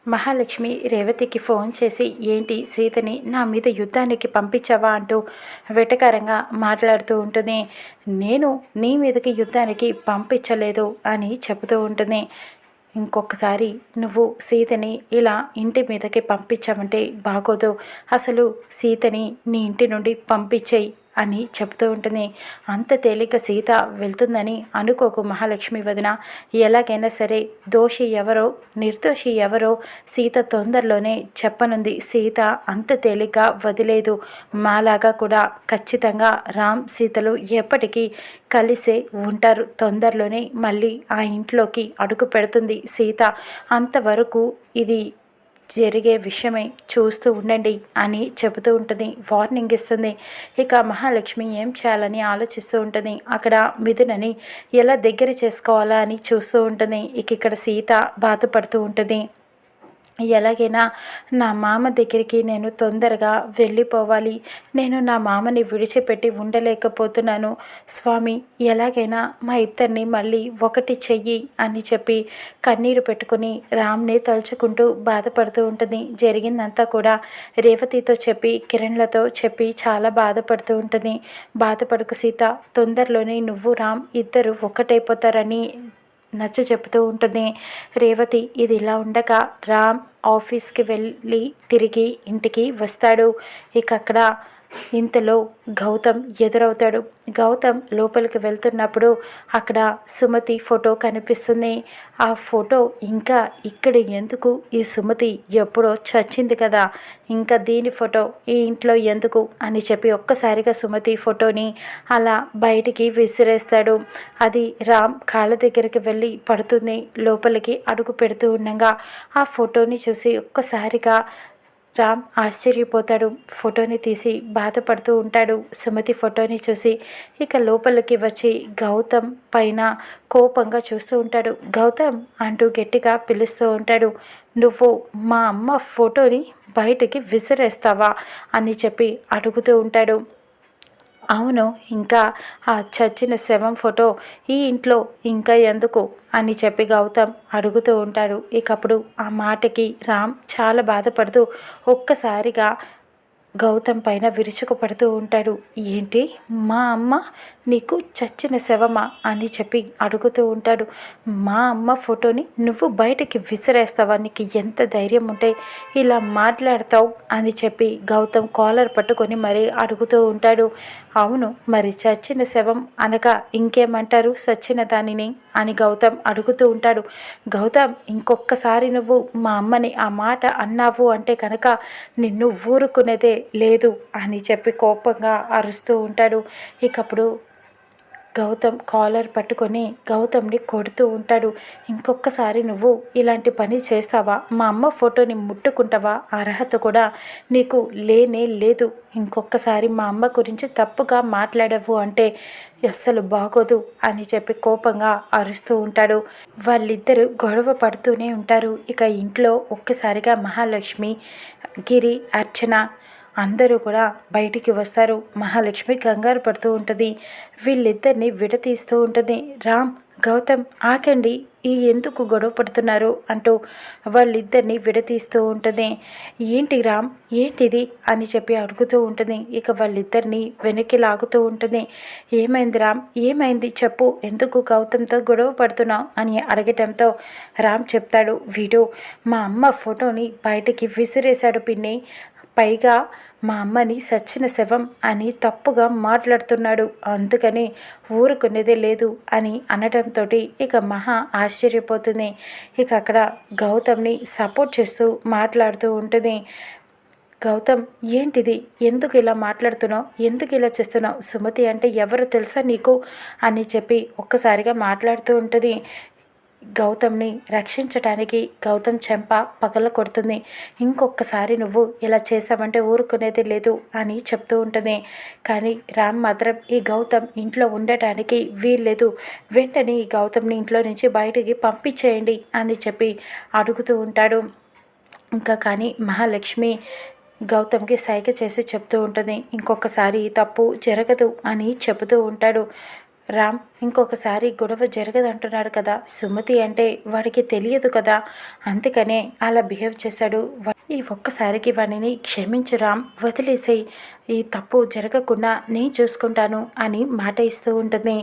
Mahalakshmi రేవతికి phone చేసి ఏంటి సీతని నా మీద యుద్ధానికి పంపించావా అంటూ వెటకారంగా మాట్లాడుతూ ఉంటుంది. నేను నీ మీదకి యుద్ధానికి పంపించలేదు అని చెబుతూ ఉంటుంది. ఇంకొకసారి నువ్వు సీతని ఇలా ఇంటి మీదకి పంపించావంటే బాగోదు. అసలు సీతని నీ ఇంటి నుండి పంపించేయి అని చెప్తూ ఉంటుంది. అంత తేలిక సీత వెళ్తుందని అనుకోకు మహాలక్ష్మి వదిన. ఎలాగైనా సరే దోషి ఎవరో నిర్దోషి ఎవరో సీత తొందరలోనే చెప్పనుంది. సీత అంత తేలిక వదిలేదు. మాలాగా కూడా ఖచ్చితంగా రామ్ సీతలు ఎప్పటికీ కలిసే ఉంటారు. తొందరలోనే మళ్ళీ ఆ ఇంట్లోకి అడుగు పెడుతుంది సీత. అంతవరకు ఇది జరిగే విషయమే, చూస్తూ ఉండండి అని చెబుతూ ఉంటుంది. వార్నింగ్ ఇస్తుంది. ఇక మహాలక్ష్మి ఏం చేయాలని ఆలోచిస్తూ ఉంటుంది. అక్కడ మిథునని ఎలా దగ్గర చేసుకోవాలా అని చూస్తూ ఉంటుంది. ఇక్కడ సీత బాధపడుతూ ఉంటుంది. ఎలాగైనా నా మామ దగ్గరికి నేను తొందరగా వెళ్ళిపోవాలి. నేను నా మామని విడిచిపెట్టి ఉండలేకపోతున్నాను స్వామి. ఎలాగైనా మా ఇద్దరిని మళ్ళీ ఒకటి చెయ్యి అని చెప్పి కన్నీరు పెట్టుకుని రామ్ని తలుచుకుంటూ బాధపడుతూ ఉంటుంది. జరిగిందంతా కూడా రేవతితో చెప్పి కిరణ్లతో చెప్పి చాలా బాధపడుతూ ఉంటుంది. బాధపడుకు సీత, తొందరలోనే నువ్వు రామ్ ఇద్దరు ఒక్కటైపోతారని నచ్చ చెబుతూ ఉంటుంది. రేవతి ఇది ఇలా ఉండగా రామ్ ఆఫీస్కి వెళ్ళి తిరిగి ఇంటికి వస్తాడు. ఇక అక్కడ ఇంతలో గౌతమ్ ఎదురవుతాడు. గౌతమ్ లోపలికి వెళ్తున్నప్పుడు అక్కడ సుమతి ఫోటో కనిపిస్తుంది. ఆ ఫోటో ఇంకా ఇక్కడ ఎందుకు? ఈ సుమతి ఎప్పుడో చచ్చింది కదా, ఇంకా దీని ఫోటో ఈ ఇంట్లో ఎందుకు అని చెప్పి ఒక్కసారిగా సుమతి ఫోటోని అలా బయటికి విసిరేస్తాడు. అది రామ్ కాళ్ళ దగ్గరికి వెళ్ళి పడుతుంది. లోపలికి అడుగు పెడుతూ ఉండగా ఆ ఫోటోని చూసి ఒక్కసారిగా రామ్ ఆశ్చర్యపోతాడు. ఫోటోని తీసి బాధపడుతూ ఉంటాడు సుమతి ఫోటోని చూసి. ఇక లోపలికి వచ్చి గౌతమ్ పైన కోపంగా చూస్తూ ఉంటాడు. గౌతమ్ అంటూ గట్టిగా పిలుస్తూ ఉంటాడు. నువ్వు మా అమ్మ ఫోటోని బయటికి విసిరేస్తావా అని చెప్పి అడుగుతూ ఉంటాడు. అవును, ఇంకా ఆ చచ్చిన శవం ఫోటో ఈ ఇంట్లో ఇంకా ఎందుకు అని చెప్పి గౌతమ్ అడుగుతూ ఉంటాడు. ఇకప్పుడు ఆ మాటకి రామ్ చాలా బాధపడుతూ ఒక్కసారిగా గౌతమ్ పైన విరుచుకుపడుతూ ఉంటాడు. ఏంటి, మా అమ్మ నీకు చచ్చిన శవమా అని చెప్పి అడుగుతూ ఉంటాడు. మా అమ్మ ఫోటోని నువ్వు బయటికి విసిరేస్తావా? నీకు ఎంత ధైర్యం ఉంటే ఇలా మాట్లాడతావు అని చెప్పి గౌతమ్ కాలర్ పట్టుకొని మరీ అడుగుతూ ఉంటాడు. అవును, మరి చచ్చిన శవం అనగా ఇంకేమంటారు చచ్చిన దానిని అని గౌతమ్ అడుగుతూ ఉంటాడు. గౌతమ్, ఇంకొకసారి నువ్వు మా అమ్మని ఆ మాట అన్నావు అంటే కనుక నిన్ను ఊరుకునేదే లేదు అని చెప్పి కోపంగా అరుస్తూ ఉంటాడు. ఇకప్పుడు గౌతమ్ కాలర్ పట్టుకొని గౌతమ్ని కొడుతూ ఉంటాడు. ఇంకొకసారి నువ్వు ఇలాంటి పని చేస్తావా? మా అమ్మ ఫోటోని ముట్టుకుంటావా? అర్హత కూడా నీకు లేనే లేదు. ఇంకొకసారి మా అమ్మ గురించి తప్పుగా మాట్లాడవు అంటే అస్సలు బాగోదు అని చెప్పి కోపంగా అరుస్తూ ఉంటాడు. వాళ్ళిద్దరూ గొడవ పడుతూనే ఉంటారు. ఇక ఇంట్లో ఒక్కసారిగా మహాలక్ష్మి, గిరి, అర్చన అందరూ కూడా బయటికి వస్తారు. మహాలక్ష్మి కంగారు పడుతూ ఉంటుంది. వీళ్ళిద్దరిని విడతీస్తూ ఉంటుంది. రామ్, గౌతమ్ ఆకండి, ఈ ఎందుకు గొడవ పడుతున్నారు అంటూ వాళ్ళిద్దరిని విడతీస్తూ ఉంటుంది. ఏంటి రామ్, ఏంటిది అని చెప్పి అడుగుతూ ఉంటుంది. ఇక వాళ్ళిద్దరిని వెనక్కి లాగుతూ ఉంటుంది. ఏమైంది రామ్, ఏమైంది చెప్పు, ఎందుకు గౌతమ్తో గొడవ పడుతున్నావు అని అడగటంతో రామ్ చెప్తాడు. వీడు మా అమ్మ ఫోటోని బయటికి విసిరేశాడు పిన్ని, పైగా మా అమ్మని సచ్చిన శవం అని తప్పుగా మాట్లాడుతున్నాడు, అందుకని ఊరుకునేదే లేదు అని అనడంతో ఇక మహా ఆశ్చర్యపోతుంది. ఇక అక్కడ గౌతమ్ని సపోర్ట్ చేస్తూ మాట్లాడుతూ ఉంటుంది. గౌతమ్, ఏంటిది, ఎందుకు ఇలా మాట్లాడుతున్నావు, ఎందుకు ఇలా చేస్తున్నావు, సుమతి అంటే ఎవరు తెలుసా నీకు అని చెప్పి ఒక్కసారిగా మాట్లాడుతూ ఉంటుంది. గౌతమ్ని రక్షించటానికి గౌతమ్ చెంప పగల కొడుతుంది. ఇంకొకసారి నువ్వు ఇలా చేసావంటే ఊరుకునేది లేదు అని చెప్తూ ఉంటుంది. కానీ రామ్ మాత్రం ఈ గౌతమ్ ఇంట్లో ఉండటానికి వీల్లేదు, వెంటనే ఈ గౌతమ్ని ఇంట్లో నుంచి బయటికి పంపించేయండి అని చెప్పి అడుగుతూ ఉంటాడు. ఇంకా కానీ మహాలక్ష్మి గౌతమ్కి సైగ చేసి చెప్తూ ఉంటుంది. ఇంకొకసారి తప్పు జరగదు అని చెబుతూ ఉంటాడు. రామ్ ఇంకొకసారి గొడవ జరగదంటున్నాడు కదా, సుమతి అంటే వాడికి తెలియదు కదా, అందుకనే అలా బిహేవ్ చేశాడు. ఈ ఒక్కసారికి వాడిని క్షమించు రామ్, వదిలేసేయి, ఈ తప్పు జరగకుండా నేను చూసుకుంటాను అని మాట ఇస్తూ ఉంటుంది.